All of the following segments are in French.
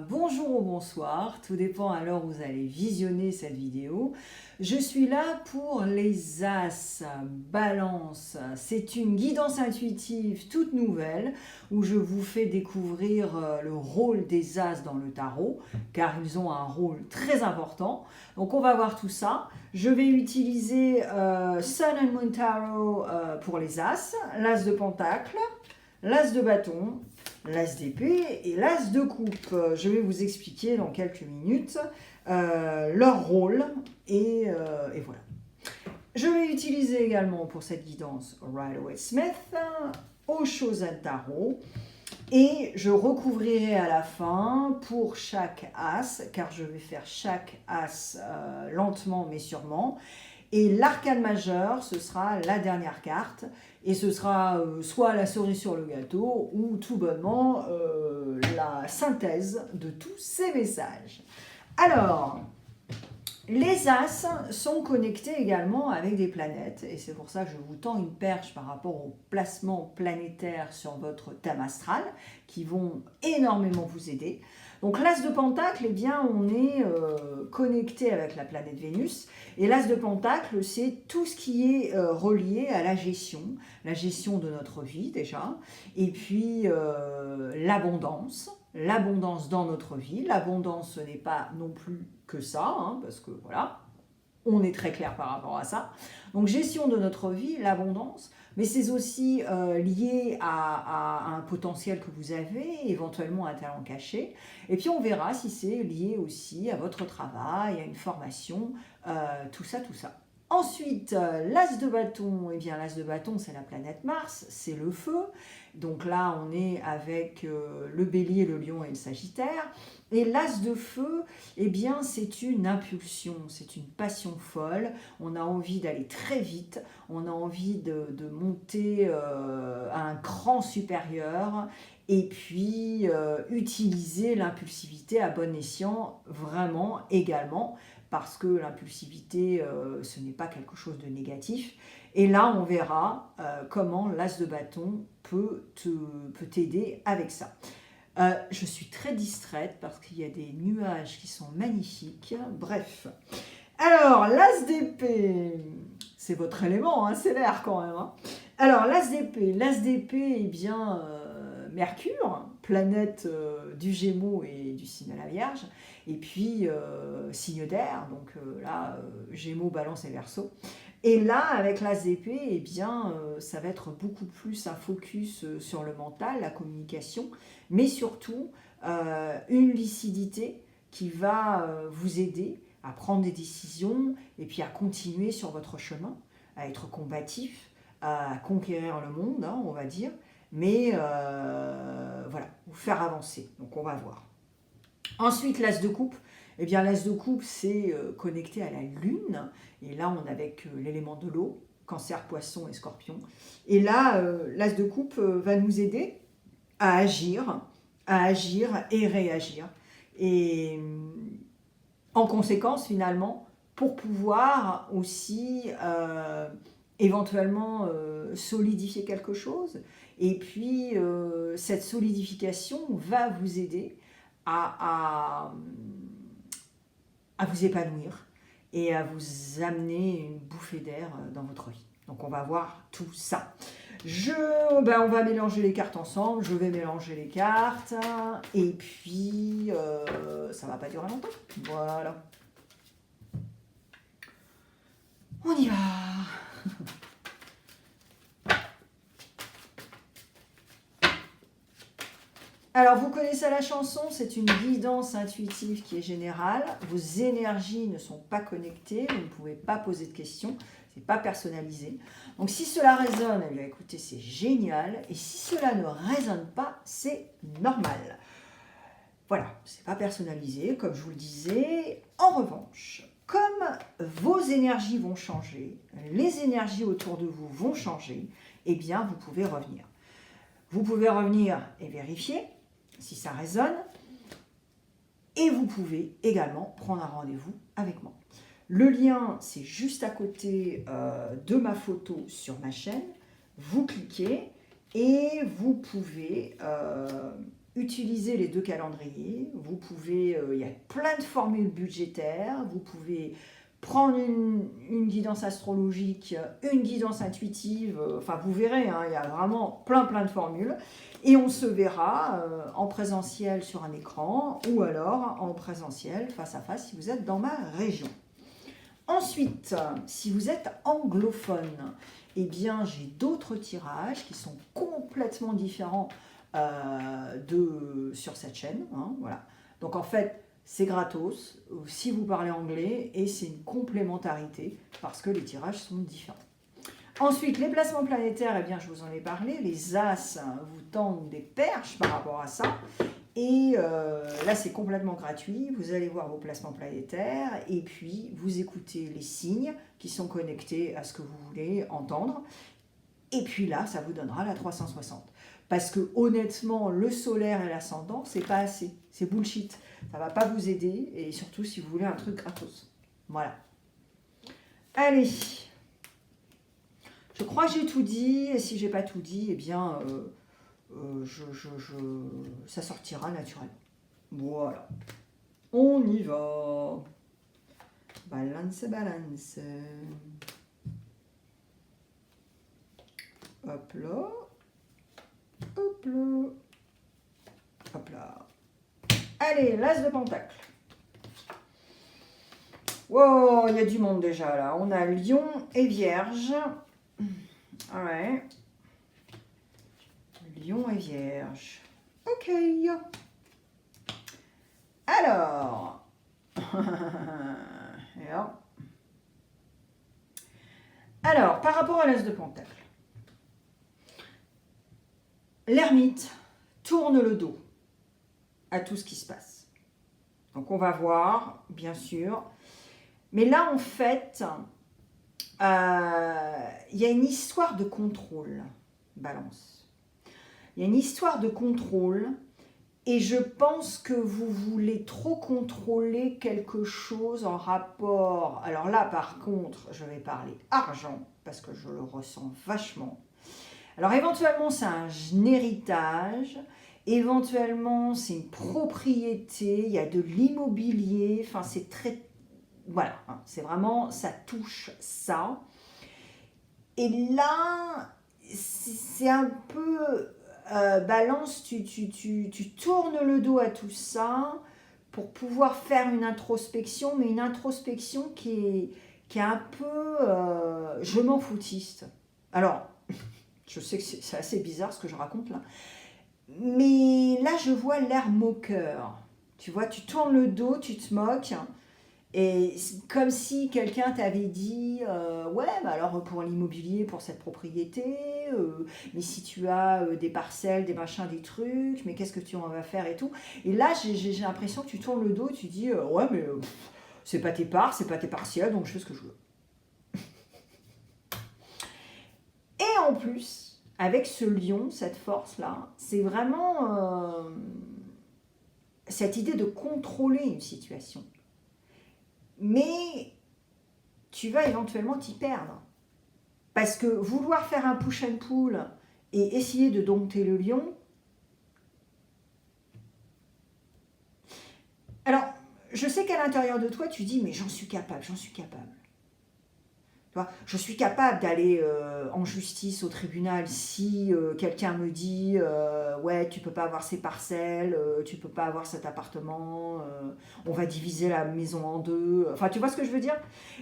bonjour ou bonsoir, tout dépend à l'heure où vous allez visionner cette vidéo. Je suis là pour les As, Balance. C'est une guidance intuitive toute nouvelle où je vous fais découvrir le rôle des As dans le tarot, car ils ont un rôle très important. Donc on va voir tout ça. Je vais utiliser Sun and Moon Tarot pour les As, l'As de Pentacle, l'As de Bâton, l'As d'épée et l'As de coupe. Je vais vous expliquer dans quelques minutes leur rôle et voilà. Je vais utiliser également pour cette guidance Rider-Waite-Smith, Osho Zen Tarot, et je recouvrirai à la fin pour chaque As, car je vais faire chaque As lentement mais sûrement. Et l'arcane majeur, ce sera la dernière carte, et ce sera soit la cerise sur le gâteau, ou tout bonnement la synthèse de tous ces messages. Alors, les As sont connectés également avec des planètes, et c'est pour ça que je vous tends une perche par rapport aux placements planétaires sur votre thème astral, qui vont énormément vous aider. Donc l'As de Pentacle, eh bien, on est connecté avec la planète Vénus. Et l'As de Pentacle, c'est tout ce qui est relié à la gestion de notre vie déjà, et puis l'abondance dans notre vie. L'abondance, ce n'est pas non plus que ça, hein, parce que voilà, on est très clair par rapport à ça. Donc gestion de notre vie, l'abondance, mais c'est aussi lié à un potentiel que vous avez, éventuellement un talent caché. Et puis on verra si c'est lié aussi à votre travail, à une formation, tout ça, tout ça. Ensuite, l'As de Bâton, eh bien l'As de Bâton, c'est la planète Mars, c'est le feu. Donc là, on est avec le Bélier, le Lion et le Sagittaire. Et l'As de Feu, eh bien, c'est une impulsion, c'est une passion folle. On a envie d'aller très vite, on a envie de monter à un cran supérieur, et puis utiliser l'impulsivité à bon escient, vraiment également, parce que l'impulsivité, ce n'est pas quelque chose de négatif. Et là, on verra comment l'As de Bâton peut t'aider avec ça. Je suis très distraite parce qu'il y a des nuages qui sont magnifiques. Bref. Alors, l'As d'épée, c'est votre élément, hein, c'est l'air quand même. Hein. Alors, l'As d'épée, eh bien, Mercure, planète du Gémeaux et du signe de la Vierge, et puis signe d'air, donc là, Gémeaux, Balance et Verseau. Et là, avec l'As d'épée, eh bien, ça va être beaucoup plus un focus sur le mental, la communication, mais surtout une lucidité qui va vous aider à prendre des décisions et puis à continuer sur votre chemin, à être combatif, à conquérir le monde, hein, on va dire, mais voilà, vous faire avancer. Donc on va voir. Ensuite, l'As de coupe. Eh bien, l'As de coupe, c'est connecté à la Lune. Et là, on est avec l'élément de l'eau, Cancer, Poisson et Scorpion. Et là, l'As de coupe va nous aider à agir et réagir. Et en conséquence, finalement, pour pouvoir aussi éventuellement solidifier quelque chose. Et puis, cette solidification va vous aider à vous épanouir et à vous amener une bouffée d'air dans votre vie. Donc on va voir tout ça. On va mélanger les cartes ensemble, je vais mélanger les cartes, et puis ça va pas durer longtemps. Voilà. On y va. Alors, vous connaissez la chanson, c'est une guidance intuitive qui est générale. Vos énergies ne sont pas connectées, vous ne pouvez pas poser de questions, c'est pas personnalisé. Donc, si cela résonne, eh bien, écoutez, c'est génial. Et si cela ne résonne pas, c'est normal. Voilà, c'est pas personnalisé, comme je vous le disais. En revanche, comme vos énergies vont changer, les énergies autour de vous vont changer, eh bien, vous pouvez revenir. Vous pouvez revenir et vérifier si ça résonne, et vous pouvez également prendre un rendez-vous avec moi. Le lien, c'est juste à côté de ma photo sur ma chaîne. Vous cliquez et vous pouvez utiliser les deux calendriers. Vous pouvez, il y a plein de formules budgétaires. Vous pouvez prendre une guidance astrologique, une guidance intuitive. Enfin, vous verrez, hein, il y a vraiment plein de formules. Et on se verra en présentiel sur un écran ou alors en présentiel face à face si vous êtes dans ma région. Ensuite, si vous êtes anglophone, eh bien j'ai d'autres tirages qui sont complètement différents sur cette chaîne. Hein, voilà. Donc en fait, c'est gratos si vous parlez anglais et c'est une complémentarité parce que les tirages sont différents. Ensuite, les placements planétaires, eh bien, je vous en ai parlé. Les As vous tendent des perches par rapport à ça. Et là, c'est complètement gratuit. Vous allez voir vos placements planétaires et puis vous écoutez les signes qui sont connectés à ce que vous voulez entendre. Et puis là, ça vous donnera la 360. Parce que honnêtement, le solaire et l'ascendant, c'est pas assez. C'est bullshit. Ça va pas vous aider. Et surtout si vous voulez un truc gratos. Voilà. Allez. Je crois que j'ai tout dit, et si j'ai pas tout dit, eh bien, ça sortira naturellement. Voilà. On y va. Balance, balance. Hop là. Hop là. Hop là. Allez, l'as de pentacle. Wow, il y a du monde déjà là. On a Lion et Vierge. Ouais. Lion et Vierge. Ok. Alors. Alors, par rapport à l'as de pentacle. L'ermite tourne le dos à tout ce qui se passe. Donc on va voir, bien sûr. Mais là, en fait, il y a une histoire de contrôle, Balance. Il y a une histoire de contrôle et je pense que vous voulez trop contrôler quelque chose en rapport... Alors là, par contre, je vais parler argent parce que je le ressens vachement. Alors éventuellement, c'est un héritage, éventuellement, c'est une propriété, il y a de l'immobilier, enfin c'est très... Voilà, hein, c'est vraiment, ça touche ça. Et là, c'est un peu... Balance, tu tournes le dos à tout ça pour pouvoir faire une introspection, mais une introspection qui est un peu je m'en foutiste. Alors, je sais que c'est assez bizarre ce que je raconte là, mais là je vois l'air moqueur. Tu vois, tu tournes le dos, tu te moques. Et c'est comme si quelqu'un t'avait dit ouais, bah alors pour l'immobilier, pour cette propriété, mais si tu as des parcelles, des machins, des trucs, mais qu'est-ce que tu en vas faire et tout. Et là, j'ai l'impression que tu tournes le dos, tu dis ouais, mais c'est pas tes parts, c'est pas tes partiels, donc je fais ce que je veux. Et en plus, avec ce lion, cette force-là, c'est vraiment cette idée de contrôler une situation. Mais tu vas éventuellement t'y perdre. Parce que vouloir faire un push and pull et essayer de dompter le lion... Alors, je sais qu'à l'intérieur de toi, tu dis, mais j'en suis capable, j'en suis capable. Tu vois, je suis capable d'aller en justice au tribunal si quelqu'un me dit ouais, tu peux pas avoir ces parcelles, tu peux pas avoir cet appartement, on va diviser la maison en deux. Enfin, tu vois ce que je veux dire?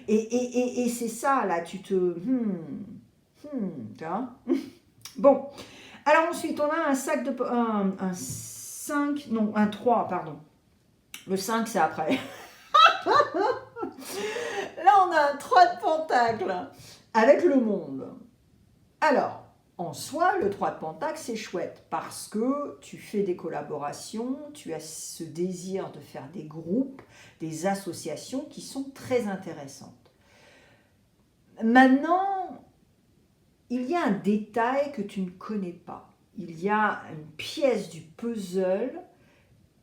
Et c'est ça, là, tu te... tu vois? Bon. Alors ensuite, on a un sac de... un 5... Non, un 3, pardon. Le 5, c'est après. Là, on a un 3 de pentacle avec le monde. Alors, en soi, le 3 de pentacle, c'est chouette parce que tu fais des collaborations, tu as ce désir de faire des groupes, des associations qui sont très intéressantes. Maintenant, il y a un détail que tu ne connais pas. Il y a une pièce du puzzle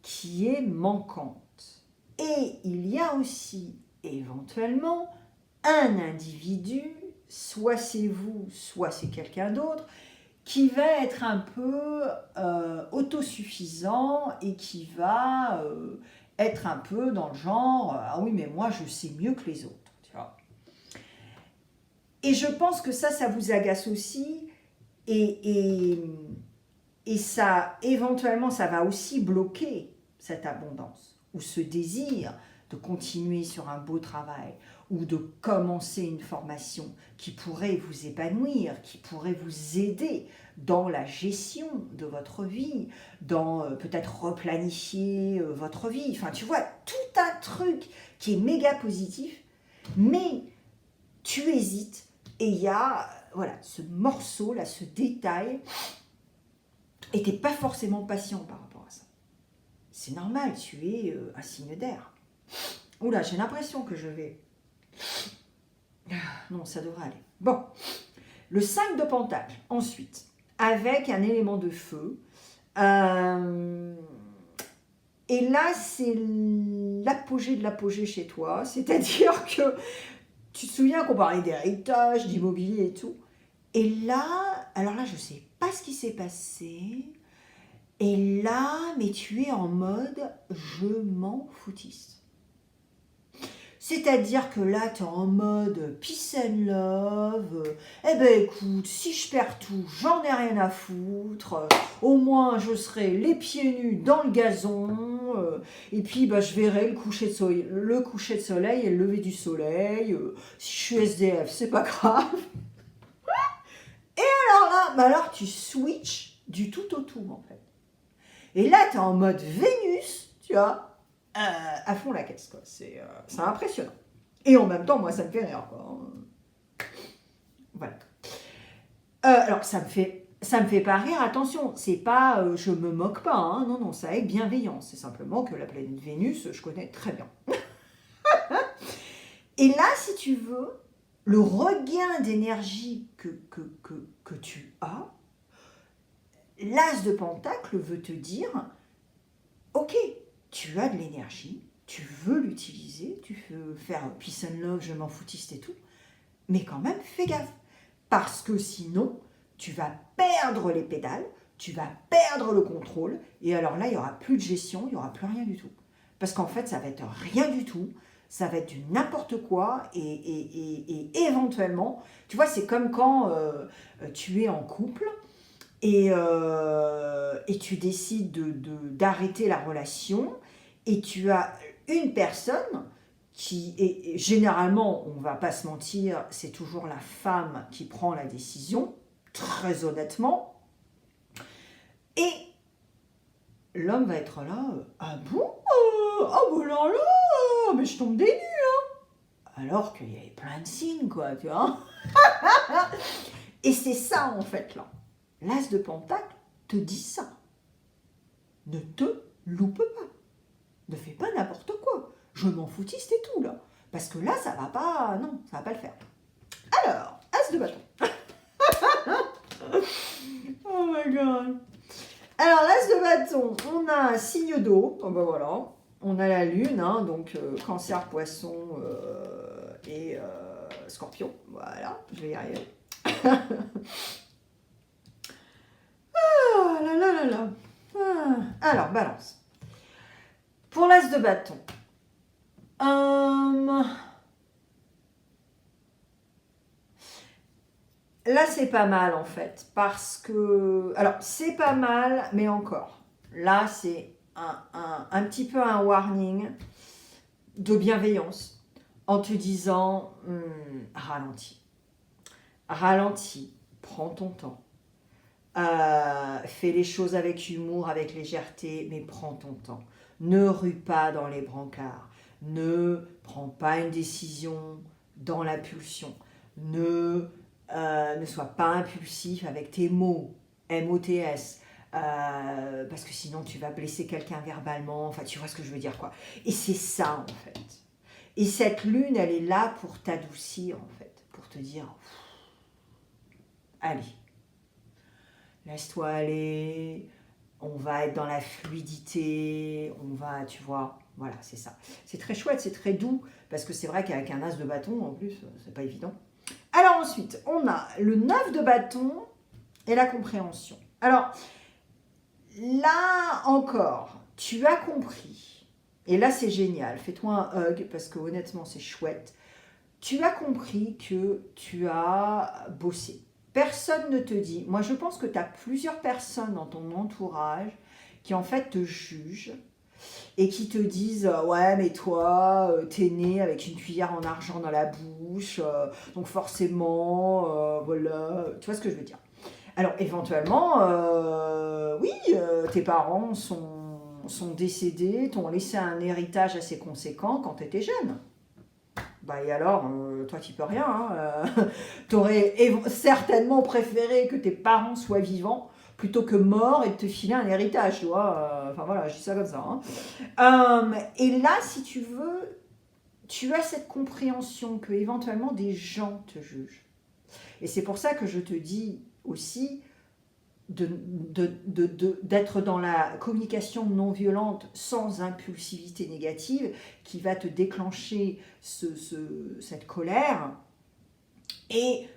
qui est manquante. Et il y a aussi éventuellement un individu, soit c'est vous, soit c'est quelqu'un d'autre, qui va être un peu autosuffisant et qui va être un peu dans le genre ah oui, mais moi je sais mieux que les autres. Tu vois. Et je pense que ça vous agace aussi. Et ça, éventuellement, ça va aussi bloquer cette abondance ou ce désir de continuer sur un beau travail ou de commencer une formation qui pourrait vous épanouir, qui pourrait vous aider dans la gestion de votre vie, dans peut-être replanifier votre vie. Enfin, tu vois, tout un truc qui est méga positif, mais tu hésites et il y a voilà, ce morceau-là, ce détail, et tu n'es pas forcément patient par rapport à ça. C'est normal, tu es un signe d'air. Oula, j'ai l'impression que je vais... Non, ça devrait aller. Bon, le 5 de Pentacle, ensuite, avec un élément de feu. Et là, c'est l'apogée de l'apogée chez toi. C'est-à-dire que tu te souviens qu'on parlait d'héritage, d'immobilier et tout. Et là, alors là, je ne sais pas ce qui s'est passé. Et là, mais tu es en mode je m'en foutiste. C'est-à-dire que là, tu es en mode peace and love. Eh ben écoute, si je perds tout, j'en ai rien à foutre. Au moins, je serai les pieds nus dans le gazon. Et puis, bah, je verrai le coucher de soleil et le lever du soleil. Si je suis SDF, c'est pas grave. Et alors là, bah alors tu switches du tout au tout, en fait. Et là, tu es en mode Vénus, tu vois. À fond la caisse, quoi. C'est impressionnant. Et en même temps, moi, ça me fait rire, quoi. Voilà. Alors, ça me fait pas rire, attention, c'est pas je me moque pas, hein, non, ça avec bienveillance. C'est simplement que la planète Vénus, je connais très bien. Et là, si tu veux, le regain d'énergie que tu as, l'As de Pentacle veut te dire, ok, tu as de l'énergie, tu veux l'utiliser, tu veux faire peace and love, je m'en foutiste et tout, mais quand même, fais gaffe. Parce que sinon, tu vas perdre les pédales, tu vas perdre le contrôle, et alors là, il n'y aura plus de gestion, il n'y aura plus rien du tout. Parce qu'en fait, ça va être rien du tout, ça va être du n'importe quoi, et éventuellement, tu vois, c'est comme quand tu es en couple, et tu décides d'arrêter la relation, et tu as une personne qui est, généralement, on ne va pas se mentir, c'est toujours la femme qui prend la décision, très honnêtement, et l'homme va être là, ah bon, oh là là, mais je tombe des nues, hein. Alors qu'il y avait plein de signes, quoi, tu vois. Et c'est ça, en fait, là. L'As de Pentacle te dit ça. Ne te loupe pas. Ne fais pas n'importe quoi. Je m'en foutiste et tout, là. Parce que là, ça va pas... Non, ça va pas le faire. Alors, As de bâton. Oh my God. Alors, l'As de bâton, on a un signe d'eau. Oh ben voilà. On a la lune, hein, donc cancer, poisson et scorpion. Voilà, je vais y arriver. Ah là là là là. Ah. Alors, balance. Pour l'As de bâton. Là, c'est pas mal en fait. Parce que... Alors, c'est pas mal, mais encore. Là, c'est un petit peu un warning de bienveillance en te disant ralentis. Ralentis. Prends ton temps. Fais les choses avec humour, avec légèreté, mais prends ton temps. Ne rue pas dans les brancards. Ne prends pas une décision dans la pulsion. Ne sois pas impulsif avec tes mots, M-O-T-S, parce que sinon tu vas blesser quelqu'un verbalement. Enfin, tu vois ce que je veux dire, quoi. Et c'est ça, en fait. Et cette lune, elle est là pour t'adoucir, en fait, pour te dire, allez. Laisse-toi aller, on va être dans la fluidité, on va, tu vois, voilà, c'est ça. C'est très chouette, c'est très doux, parce que c'est vrai qu'avec un As de bâton, en plus, c'est pas évident. Alors ensuite, on a le 9 de bâton, et la compréhension. Alors, là encore, tu as compris, et là c'est génial, fais-toi un hug parce que honnêtement c'est chouette, tu as compris que tu as bossé. Personne ne te dit, moi je pense que tu as plusieurs personnes dans ton entourage qui en fait te jugent et qui te disent ouais mais toi t'es né avec une cuillère en argent dans la bouche, donc forcément voilà, tu vois ce que je veux dire. Alors éventuellement oui, tes parents sont décédés, t'ont laissé un héritage assez conséquent quand tu étais jeune. Bah et alors, toi tu peux rien, hein, t'aurais certainement préféré que tes parents soient vivants plutôt que morts et de te filer un héritage, tu vois. Enfin voilà, je dis ça comme ça. Et là, si tu veux, tu as cette compréhension que éventuellement des gens te jugent. Et c'est pour ça que je te dis aussi d'être dans la communication non violente sans impulsivité négative qui va te déclencher cette colère. Et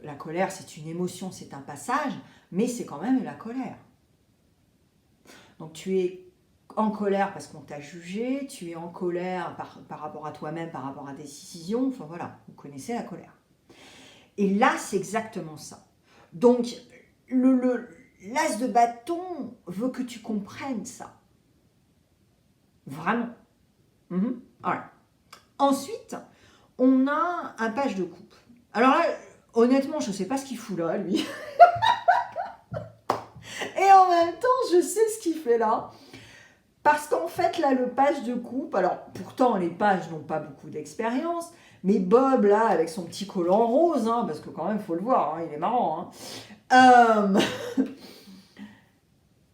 la colère, c'est une émotion, c'est un passage, mais c'est quand même la colère. Donc tu es en colère parce qu'on t'a jugé, tu es en colère par rapport à toi-même, par rapport à des décisions, enfin voilà, vous connaissez la colère. Et là, c'est exactement ça. Donc, l'as de bâton veut que tu comprennes ça. Vraiment. Voilà. Ensuite, on a un page de coupe. Alors là, honnêtement, je ne sais pas ce qu'il fout là, lui. Et en même temps, je sais ce qu'il fait là. Parce qu'en fait, là, le page de coupe, alors pourtant, les pages n'ont pas beaucoup d'expérience, mais Bob, là, avec son petit collant rose, hein, parce que quand même, il faut le voir, hein, il est marrant. Hein.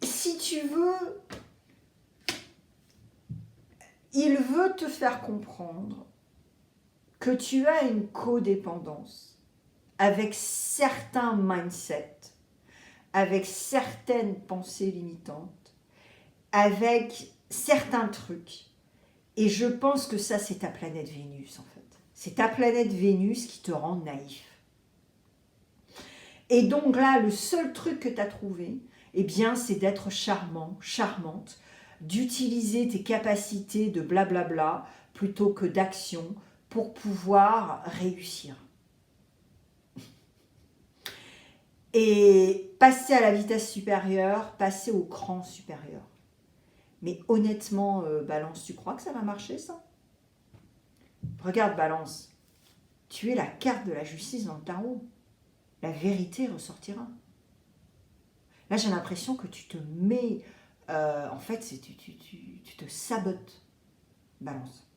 Si tu veux, il veut te faire comprendre que tu as une codépendance avec certains mindsets, avec certaines pensées limitantes, avec certains trucs. Et je pense que ça, c'est ta planète Vénus, en fait. C'est ta planète Vénus qui te rend naïf. Et donc là, le seul truc que tu as trouvé, eh bien, c'est d'être charmant, charmante, d'utiliser tes capacités de blablabla plutôt que d'action pour pouvoir réussir. Et passer à la vitesse supérieure, passer au cran supérieur. Mais honnêtement, Balance, tu crois que ça va marcher, ça? Regarde, Balance, tu es la carte de la justice dans le tarot. La vérité ressortira. Là, j'ai l'impression que tu te mets... en fait, tu te sabotes, Balance.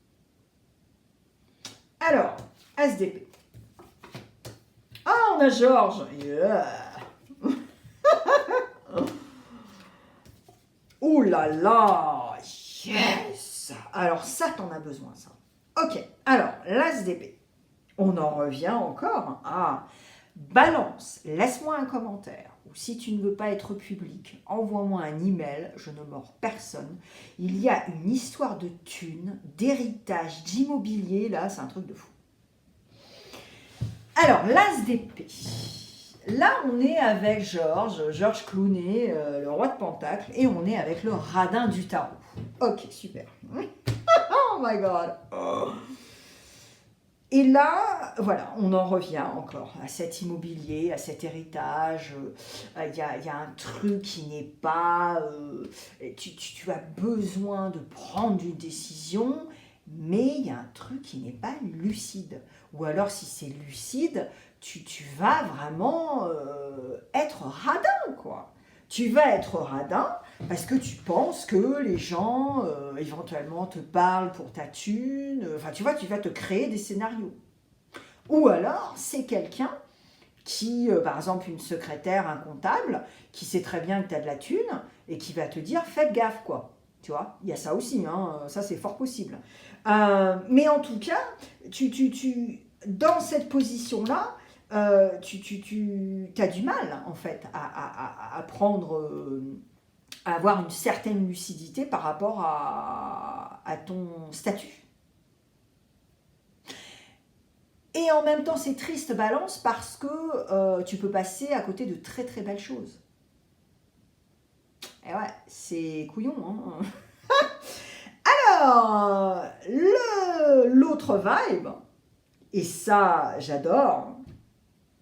Alors, As d'épée. Ah, on a Georges. Yeah. Ouh là là. Yes. Alors ça, t'en as besoin, ça. Ok, alors, l'As d'épée. On en revient encore à Balance. Laisse-moi un commentaire. Ou si tu ne veux pas être public, envoie-moi un email, je ne mords personne. Il y a une histoire de thunes, d'héritage, d'immobilier, là, c'est un truc de fou. Alors, l'As d'épée. Là, on est avec Georges Clooney, le roi de Pentacle, et on est avec le radin du tarot. Ok, super. Oh my God. Et là, voilà, on en revient encore à cet immobilier, à cet héritage. Il y a un truc qui n'est pas... tu as besoin de prendre une décision, mais il y a un truc qui n'est pas lucide. Ou alors, si c'est lucide, tu vas vraiment être radin, quoi. Tu vas être radin parce que tu penses que les gens éventuellement te parlent pour ta thune. Enfin, tu vois, tu vas te créer des scénarios. Ou alors, c'est quelqu'un qui, par exemple, une secrétaire, un comptable, qui sait très bien que tu as de la thune et qui va te dire, faites gaffe, quoi. Tu vois, il y a ça aussi, hein, ça c'est fort possible. Mais en tout cas, dans cette position-là, tu as du mal, en fait, à prendre, à avoir une certaine lucidité par rapport à ton statut. Et Et en même temps, c'est triste, Balance, parce que tu peux passer à côté de très très belles choses. Et ouais, c'est couillon, hein. Alors, l'autre vibe, et ça, j'adore,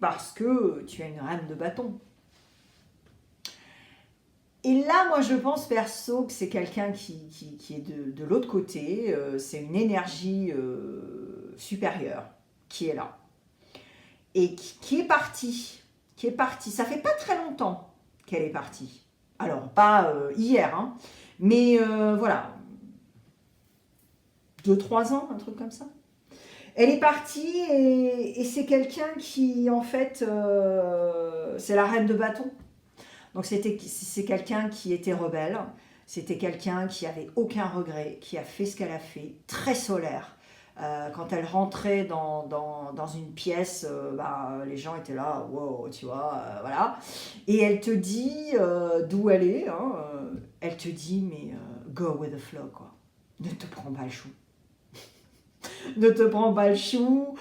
parce que tu as une reine de bâton. Et là, moi, je pense perso que c'est quelqu'un qui est de l'autre côté, c'est une énergie supérieure qui est là. Et qui est partie, Ça fait pas très longtemps qu'elle est partie. Alors, pas hier, hein, mais voilà, 2-3 ans, un truc comme ça. Elle est partie et c'est quelqu'un qui, en fait, c'est la reine de bâton. Donc c'est quelqu'un qui était rebelle, c'était quelqu'un qui avait aucun regret, qui a fait ce qu'elle a fait, très solaire. Quand elle rentrait dans une pièce, les gens étaient là, wow, tu vois, voilà. Et elle te dit d'où elle est, hein, elle te dit, mais go with the flow, quoi. Ne te prends pas le chou. Ne te prends pas le chou.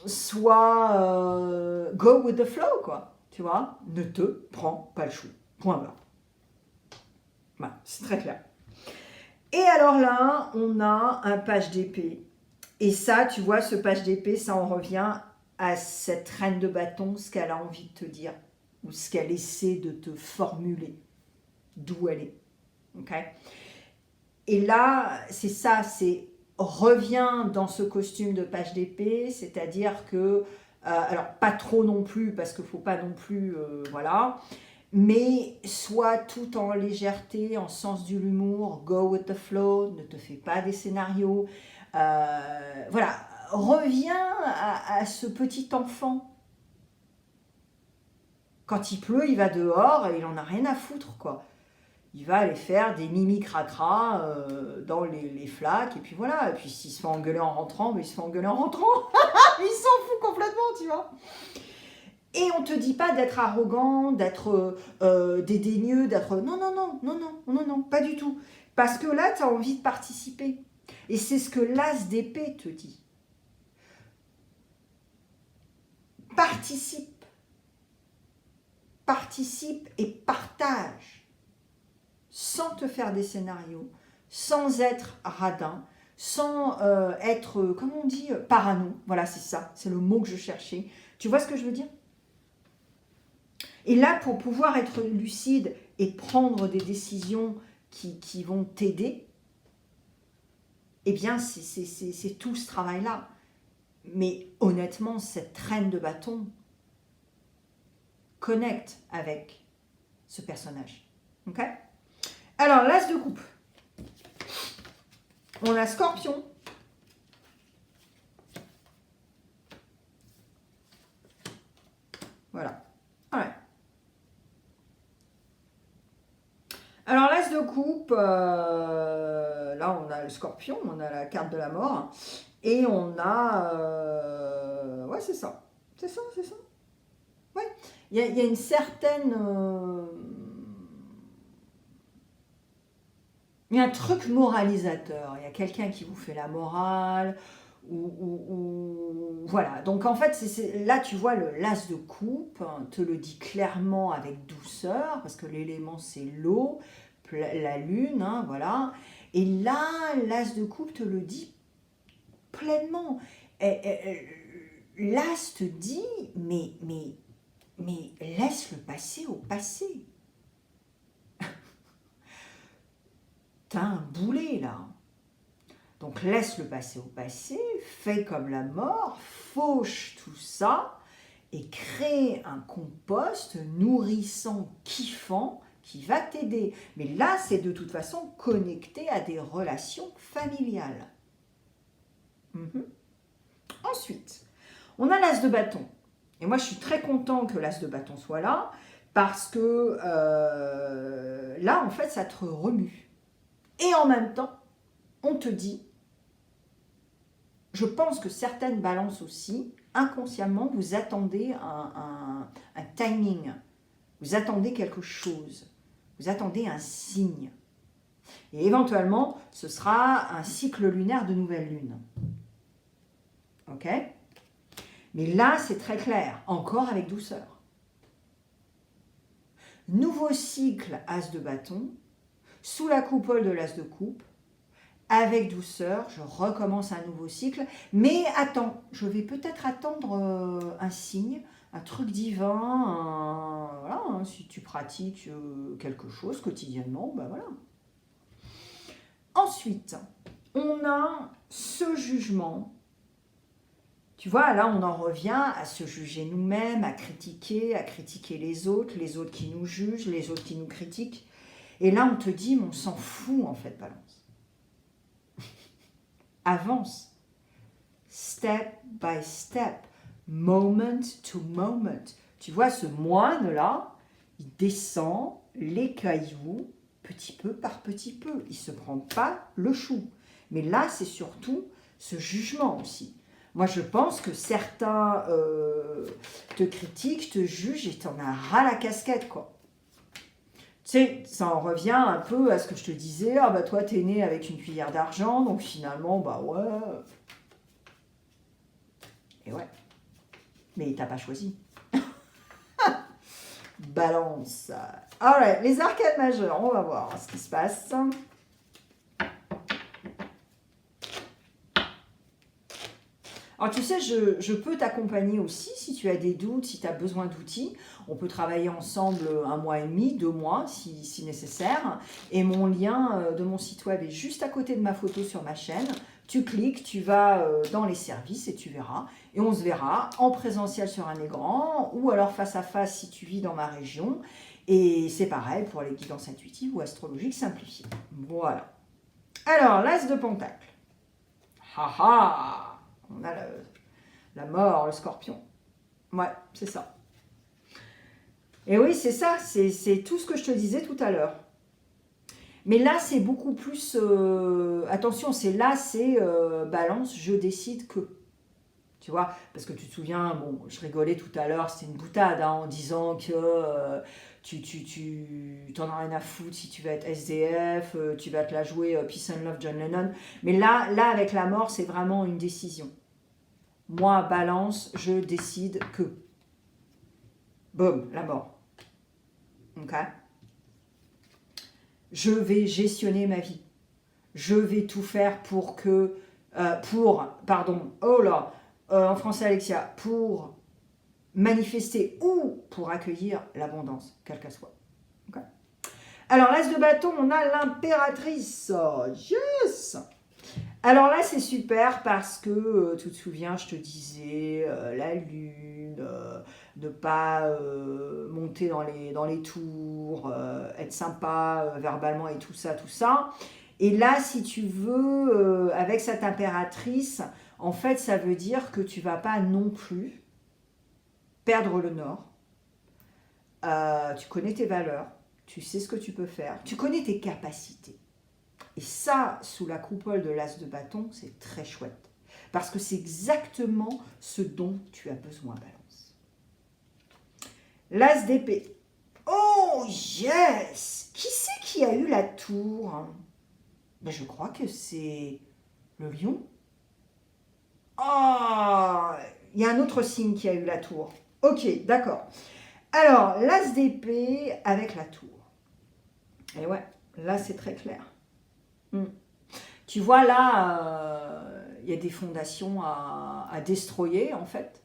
Soit go with the flow, quoi. Tu vois, ne te prends pas le chou. Point barre. Voilà, c'est très clair. Et alors là, on a un page d'épée. Et ça, tu vois, ce page d'épée, ça en revient à cette reine de bâton, ce qu'elle a envie de te dire, ou ce qu'elle essaie de te formuler, d'où elle est. Ok ? Et là, c'est ça, c'est reviens dans ce costume de page d'épée, c'est-à-dire que, alors pas trop non plus, parce qu'il ne faut pas non plus, voilà, mais sois tout en légèreté, en sens de l'humour, go with the flow, ne te fais pas des scénarios, voilà, reviens à ce petit enfant. Quand il pleut, il va dehors et il en a rien à foutre, quoi. Il va aller faire des mimi cracra dans les flaques, et puis voilà. Et puis s'il se fait engueuler en rentrant, mais il se fait engueuler en rentrant. Il s'en fout complètement, tu vois. Et on te dit pas d'être arrogant, d'être dédaigneux, d'être... Non, pas du tout. Parce que là, tu as envie de participer. Et c'est ce que l'as d'épée te dit. Participe. Participe et partage. Sans te faire des scénarios, sans être radin, sans être, comment on dit, parano. Voilà, c'est ça, c'est le mot que je cherchais. Tu vois ce que je veux dire ? Et là, pour pouvoir être lucide et prendre des décisions qui vont t'aider, eh bien, c'est tout ce travail-là. Mais honnêtement, cette reine de bâton connecte avec ce personnage. Ok ? Alors, l'as de coupe. On a Scorpion. Voilà. Ouais. Alors, l'as de coupe, là, on a le Scorpion, on a la carte de la mort. Et on a... ouais, c'est ça. C'est ça. Ouais. Il y a une certaine... il y a un truc moralisateur, il y a quelqu'un qui vous fait la morale, ou voilà. Donc en fait, là tu vois le l'as de coupe, hein, te le dit clairement avec douceur, parce que l'élément c'est l'eau, la lune, hein, voilà. Et là, l'as de coupe te le dit pleinement. L'as te dit, mais laisse le passé au passé. T'as un boulet là. Donc laisse le passé au passé, fais comme la mort, fauche tout ça et crée un compost nourrissant, kiffant qui va t'aider. Mais là, c'est de toute façon connecté à des relations familiales. Ensuite, on a l'as de bâton. Et moi, je suis très content que l'as de bâton soit là parce que là, en fait, ça te remue. Et en même temps, on te dit, je pense que certaines balances aussi, inconsciemment, vous attendez un timing, vous attendez quelque chose, vous attendez un signe. Et éventuellement, ce sera un cycle lunaire de nouvelle lune. ok? Mais là, c'est très clair, encore avec douceur. Nouveau cycle, as de bâton, sous la coupole de l'as de coupe, avec douceur, je recommence un nouveau cycle, mais attends, je vais peut-être attendre un signe, un truc divin, voilà, hein, si tu pratiques quelque chose quotidiennement, ben voilà. Ensuite, on a ce jugement. Tu vois, là, on en revient à se juger nous-mêmes, à critiquer les autres qui nous jugent, les autres qui nous critiquent. Et là, on te dit, mais on s'en fout, en fait, Balance. Avance. Step by step. Moment to moment. Tu vois, ce moine-là, il descend les cailloux petit peu par petit peu. Il ne se prend pas le chou. Mais là, c'est surtout ce jugement aussi. Moi, je pense que certains te critiquent, te jugent et t'en as ras la casquette, quoi. Tu sais, ça en revient un peu à ce que je te disais. Ah bah toi, t'es né avec une cuillère d'argent, donc finalement, bah ouais. Et ouais. Mais t'as pas choisi. Balance. Alright, les arcades majeures, on va voir ce qui se passe. Alors tu sais, je peux t'accompagner aussi si tu as des doutes, si tu as besoin d'outils. On peut travailler ensemble 1 mois et demi, 2 mois si nécessaire. Et mon lien de mon site web est juste à côté de ma photo sur ma chaîne. Tu cliques, tu vas dans les services et tu verras. Et on se verra en présentiel sur un écran ou alors face à face si tu vis dans ma région. Et c'est pareil pour les guidances intuitives ou astrologiques simplifiées. Voilà. Alors, l'as de pentacle. Haha! On a la mort, le scorpion. Ouais, c'est ça. Et oui, c'est ça. C'est tout ce que je te disais tout à l'heure. Mais là, c'est beaucoup plus... attention, c'est balance, je décide que. Tu vois, parce que tu te souviens, bon, je rigolais tout à l'heure, c'était une boutade hein, en disant que tu t'en as rien à foutre si tu vas être SDF, tu vas te la jouer Peace and Love John Lennon. Mais là, avec la mort, c'est vraiment une décision. Moi, balance, je décide que. Boum, la mort. Ok? Je vais gestionner ma vie. Je vais tout faire pour que... en français Alexia, pour manifester ou pour accueillir l'abondance, quelle qu'elle soit. Okay. Alors, l'as de bâton, on a l'impératrice. Oh, yes! Alors là, c'est super parce que, tu te souviens, je te disais, la lune, ne pas monter dans les tours, être sympa verbalement et tout ça, tout ça. Et là, si tu veux, avec cette impératrice, en fait, ça veut dire que tu ne vas pas non plus perdre le nord. Tu connais tes valeurs, tu sais ce que tu peux faire, tu connais tes capacités. Et ça, sous la coupole de l'as de bâton, c'est très chouette. Parce que c'est exactement ce dont tu as besoin, Balance. L'as d'épée. Oh, yes! Qui c'est qui a eu la tour? Ben, je crois que c'est le lion. Oh, il y a un autre signe qui a eu la tour. Ok, d'accord. Alors, l'as d'épée avec la tour. Et ouais, là, c'est très clair. Tu vois, là, il y a des fondations à destroyer, en fait.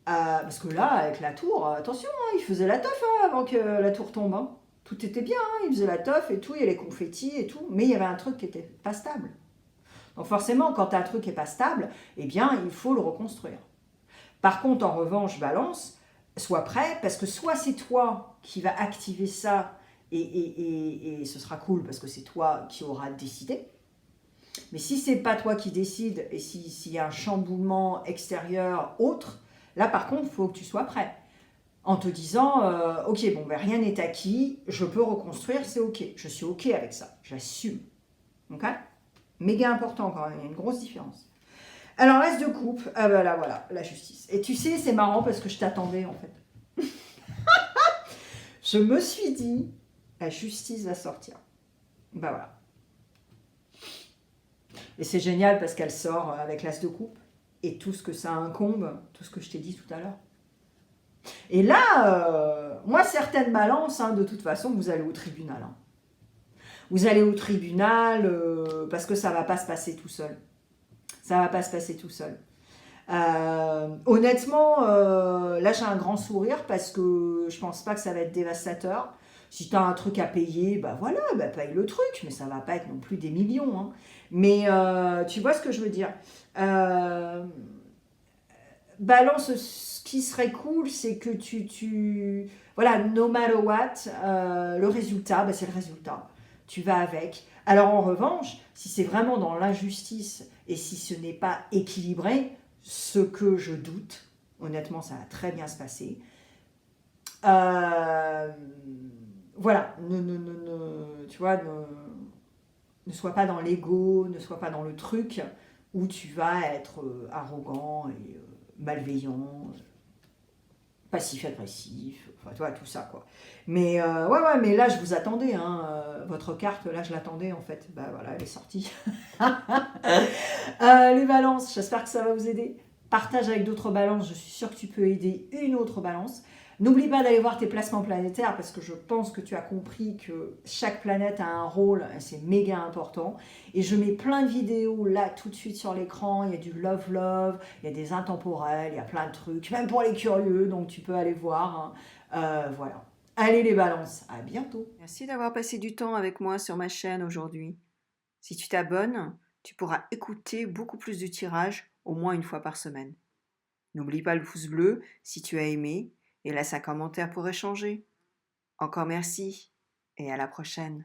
Parce que là, avec la tour, attention, hein, il faisait la teuf hein, avant que la tour tombe. Hein. Tout était bien, hein, il faisait la teuf et tout, il y a les confettis et tout. Mais il y avait un truc qui n'était pas stable. Donc forcément, quand un truc n'est pas stable, eh bien, il faut le reconstruire. Par contre, en revanche, Balance, sois prêt, parce que soit c'est toi qui vas activer ça, et ce sera cool, parce que c'est toi qui auras décidé. Mais si c'est pas toi qui décide, et s'il y a un chamboulement extérieur autre, là par contre, il faut que tu sois prêt. En te disant, ok, bon, ben, rien n'est acquis, je peux reconstruire, c'est ok. Je suis ok avec ça, j'assume. Ok ? Méga important quand même, il y a une grosse différence. Alors, l'as de coupe, ah ben là, voilà, la justice. Et tu sais, c'est marrant parce que je t'attendais en fait. Je me suis dit, la justice va sortir. Ben voilà. Et c'est génial parce qu'elle sort avec l'as de coupe. et tout ce que ça incombe, tout ce que je t'ai dit tout à l'heure. Et là, moi, certaines balances, hein, de toute façon, vous allez au tribunal. Hein. Vous allez au tribunal parce que ça ne va pas se passer tout seul. Ça ne va pas se passer tout seul. Honnêtement, là j'ai un grand sourire parce que je pense pas que ça va être dévastateur. Si tu as un truc à payer, bah voilà, bah paye le truc, mais ça va pas être non plus des millions. Hein. Mais tu vois ce que je veux dire. Balance, ce qui serait cool, c'est que voilà, no matter what, le résultat, bah, c'est le résultat. Tu vas avec. Alors en revanche, si c'est vraiment dans l'injustice et si ce n'est pas équilibré, ce que je doute, honnêtement, ça va très bien se passer. Voilà, tu vois, ne sois pas dans l'ego, ne sois pas dans le truc où tu vas être arrogant et malveillant, passif-agressif, enfin, tu vois, tout ça, quoi. Mais ouais, mais là, je vous attendais, hein, votre carte, là, je l'attendais, en fait. Bah voilà, elle est sortie. Les balances, j'espère que ça va vous aider. Partage avec d'autres balances, je suis sûre que tu peux aider une autre balance. N'oublie pas d'aller voir tes placements planétaires parce que je pense que tu as compris que chaque planète a un rôle et c'est méga important. Et je mets plein de vidéos là tout de suite sur l'écran. Il y a du love, il y a des intemporels, il y a plein de trucs, même pour les curieux, donc tu peux aller voir. Hein. Voilà. Allez les balances, à bientôt. Merci d'avoir passé du temps avec moi sur ma chaîne aujourd'hui. Si tu t'abonnes, tu pourras écouter beaucoup plus de tirages au moins une fois par semaine. N'oublie pas le pouce bleu si tu as aimé et laisse un commentaire pour échanger. Encore merci et à la prochaine.